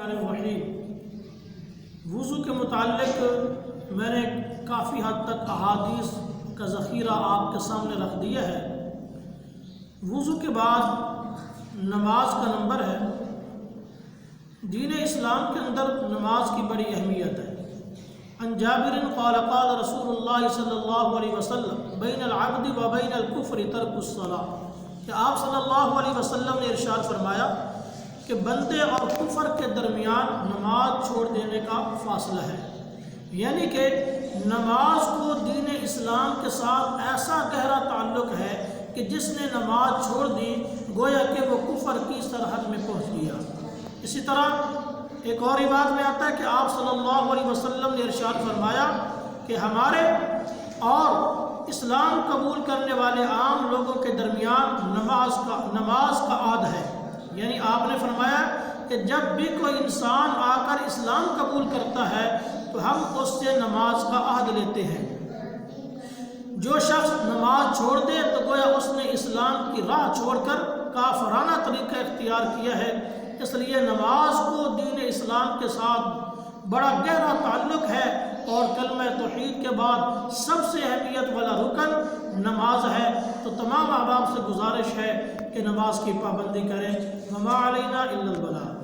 الرحمن الرحیم۔ وضو کے متعلق میں نے کافی حد تک احادیث کا ذخیرہ آپ کے سامنے رکھ دیا ہے۔ وضو کے بعد نماز کا نمبر ہے۔ دین اسلام کے اندر نماز کی بڑی اہمیت ہے۔ عن جابر قال قال رسول اللہ صلی اللہ علیہ وسلم بین العبد و بین الکفر ترک الصلاۃ، کہ آپ صلی اللہ علیہ وسلم نے ارشاد فرمایا کہ بندے اور کفر کے درمیان نماز چھوڑ دینے کا فاصلہ ہے، یعنی کہ نماز کو دین اسلام کے ساتھ ایسا گہرا تعلق ہے کہ جس نے نماز چھوڑ دی گویا کہ وہ کفر کی سرحد میں پہنچ گیا۔ اسی طرح ایک اور روایت میں آتا ہے کہ آپ صلی اللہ علیہ وسلم نے ارشاد فرمایا کہ ہمارے اور اسلام قبول کرنے والے عام لوگوں کے درمیان نماز کا عہد ہے، یعنی آپ نے فرمایا کہ جب بھی کوئی انسان آ کر اسلام قبول کرتا ہے تو ہم اس سے نماز کا عہد لیتے ہیں۔ جو شخص نماز چھوڑ دے تو گویا اس نے اسلام کی راہ چھوڑ کر کافرانہ طریقہ اختیار کیا ہے۔ اس لیے نماز کو دین اسلام کے ساتھ بڑا گہرا تعلق ہے، اور کلمہ توحید کے بعد سب سے اہمیت والا رکن نماز ہے۔ تو تمام احباب سے گزارش ہے کہ نماز کی پابندی کریں۔ وما علینا الا البلاغ۔